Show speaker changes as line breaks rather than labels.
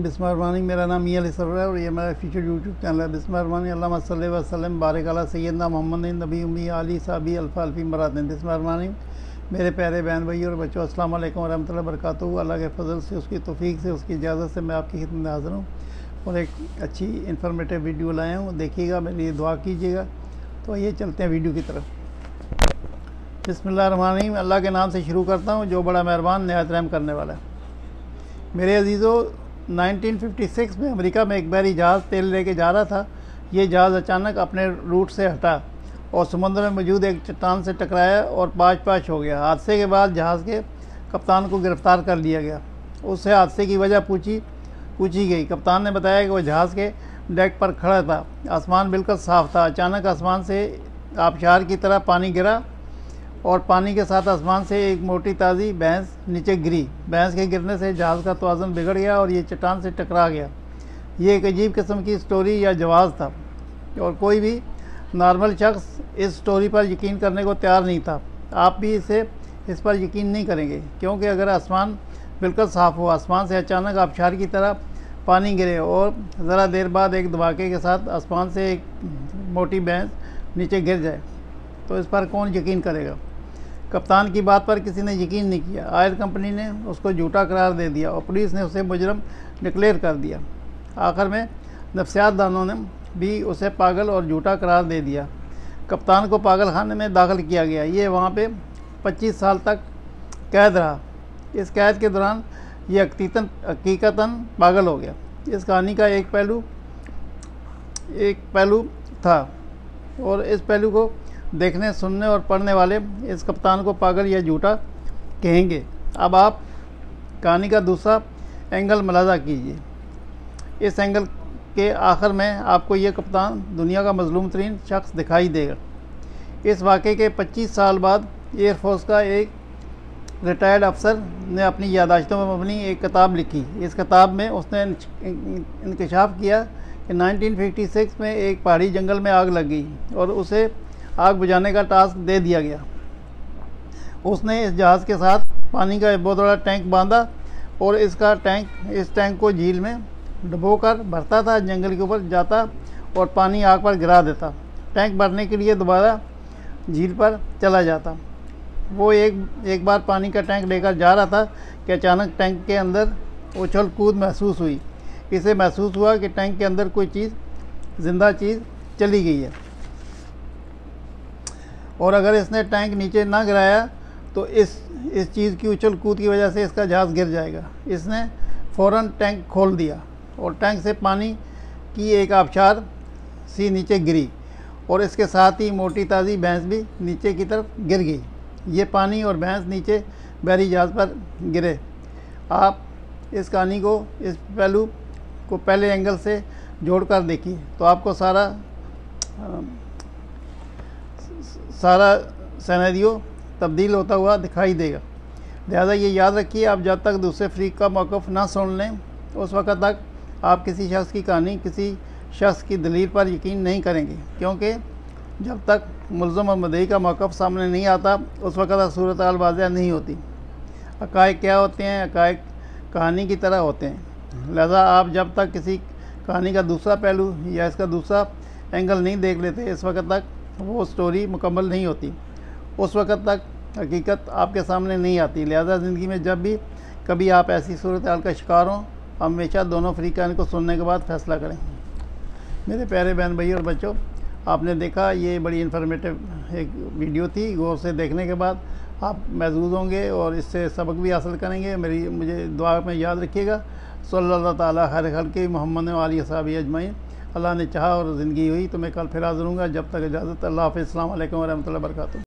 बिस्मिल्लाहिर्रहमानिर्रहीम। मेरा नाम मियां अली सरवर है और ये मेरा फीचर यूट्यूब चैनल है। बिस्मिल्लाहिर्रहमानिर्रहीम। अल्लाहुम्मा सल्लि व सल्लिम बारिक अला सय्यदना मोहम्मद नबी उम्मी आली साहबी अल्फ़ा अल्फ़ी मरातिन। बिस्मिल्लाहिर्रहमानिर्रहीम। मेरे प्यारे बहन भाई और बच्चों, अस्सलाम वालेकुम व रहमतुल्लाहि व बरकातुहू। अल्लाह के फजल से, उसकी तौफीक से, उसकी इजाज़त से मैं आपकी खिदमत में हाज़िर हूँ और एक अच्छी इन्फॉर्मेटिव वीडियो लाया हूँ। देखिएगा, मेरे लिए दुआ कीजिएगा। तो ये चलते हैं वीडियो की तरफ। बिस्मिल्लाहिर्रहमानिर्रहीम। अल्लाह के नाम से शुरू करता हूँ जो बड़ा मेहरबान निहायत रहम करने वाला है। मेरे अजीज़ों, 1956 में अमेरिका में एक बहरी जहाज़ तेल लेके जा रहा था। ये जहाज़ अचानक अपने रूट से हटा और समुद्र में मौजूद एक चट्टान से टकराया और पाँच हो गया। हादसे के बाद जहाज़ के कप्तान को गिरफ़्तार कर लिया गया। उससे हादसे की वजह पूछी गई। कप्तान ने बताया कि वह जहाज़ के डेक पर खड़ा था। आसमान बिल्कुल साफ़ था। अचानक आसमान से आबशार की तरह पानी गिरा और पानी के साथ आसमान से एक मोटी ताज़ी भैंस नीचे गिरी। भैंस के गिरने से जहाज़ का तवाज़ुन बिगड़ गया और ये चट्टान से टकरा गया। ये एक अजीब किस्म की स्टोरी या जवाज़ था और कोई भी नॉर्मल शख्स इस स्टोरी पर यकीन करने को तैयार नहीं था। आप भी इस पर यकीन नहीं करेंगे, क्योंकि अगर आसमान बिल्कुल साफ़ हो, आसमान से अचानक आबशार की तरह पानी गिरे और ज़रा देर बाद एक धमाके के साथ आसमान से एक मोटी भैंस नीचे गिर जाए, तो इस पर कौन यकीन करेगा। कप्तान की बात पर किसी ने यकीन नहीं किया। ऑयल कंपनी ने उसको झूठा करार दे दिया और पुलिस ने उसे मुजरम डिक्लेयर कर दिया। आखिर में नफ्सियात दानों ने भी उसे पागल और झूठा करार दे दिया। कप्तान को पागल खाने में दाखिल किया गया। ये वहाँ पे 25 साल तक कैद रहा। इस कैद के दौरान ये हकीकतन पागल हो गया। इस कहानी का एक पहलू था और इस पहलू को देखने, सुनने और पढ़ने वाले इस कप्तान को पागल या झूठा कहेंगे। अब आप कहानी का दूसरा एंगल मुलाजा कीजिए। इस एंगल के आखिर में आपको ये कप्तान दुनिया का मज़लूम तरीन शख्स दिखाई देगा। इस वाक़े के 25 साल बाद एयरफोर्स का एक रिटायर्ड अफसर ने अपनी यादाश्तों में मबनी एक किताब लिखी। इस किताब में उसने इंकशाफ किया कि 1956 में एक पहाड़ी जंगल में आग लग गई और उसे आग बुझाने का टास्क दे दिया गया। उसने इस जहाज़ के साथ पानी का एक बहुत बड़ा टैंक बांधा और इस टैंक को झील में डुबोकर भरता था, जंगल के ऊपर जाता और पानी आग पर गिरा देता। टैंक भरने के लिए दोबारा झील पर चला जाता। वो एक बार पानी का टैंक लेकर जा रहा था कि अचानक टैंक के अंदर उछल कूद महसूस हुई। इसे महसूस हुआ कि टैंक के अंदर कोई जिंदा चीज़ चली गई है और अगर इसने टैंक नीचे ना गिराया तो इस चीज़ की उछल कूद की वजह से इसका जहाज़ गिर जाएगा। इसने फ़ौरन टैंक खोल दिया और टैंक से पानी की एक आबशार सी नीचे गिरी और इसके साथ ही मोटी ताज़ी भैंस भी नीचे की तरफ गिर गई। ये पानी और भैंस नीचे बहरी जहाज़ पर गिरे। आप इस कहानी को, इस पहलू को पहले एंगल से जोड़कर देखिए तो आपको सारा सिनेरियो तब्दील होता हुआ दिखाई देगा। लिहाजा ये याद रखिए, आप जब तक दूसरे फरीक का मौक़िफ़ ना सुन लें उस वक़्त तक आप किसी शख्स की कहानी, किसी शख्स की दलील पर यकीन नहीं करेंगे, क्योंकि जब तक मुल्ज़िम और मुद्दई का मौक़िफ़ सामने नहीं आता उस वक़्त तक सूरत हाल वाज़ेह नहीं होती। हक़ाइक़ क्या होते हैं? हक़ाइक़ कहानी की तरह होते हैं। लिहाजा आप जब तक किसी कहानी का दूसरा पहलू या इसका दूसरा एंगल नहीं देख लेते, इस वक्त तक वो स्टोरी मुकम्मल नहीं होती, उस वक़्त तक हकीकत आपके सामने नहीं आती। लिहाजा ज़िंदगी में जब भी कभी आप ऐसी सूरत हाल का शिकार हों, हमेशा दोनों फरीक़ान को सुनने के बाद फ़ैसला करें। मेरे प्यारे बहन भाई और बच्चों, आपने देखा ये बड़ी इन्फॉर्मेटिव एक वीडियो थी। गौर से देखने के बाद आप महसूस होंगे और इससे सबक भी हासिल करेंगे। मुझे दुआ में याद रखिएगा। सल्लल्लाहु ताला खैर खल्क़ि मुहम्मद व आलिहि वसहबिहि अजमईन। अल्लाह ने चाहा और ज़िंदगी हुई तो मैं कल फिर हाज़िर हूँगा। जब तक इजाज़त, अल्लाह हाफ़िज़। अस्सलामु अलैकुम व रहमतुल्लाहि व बरकातुहू।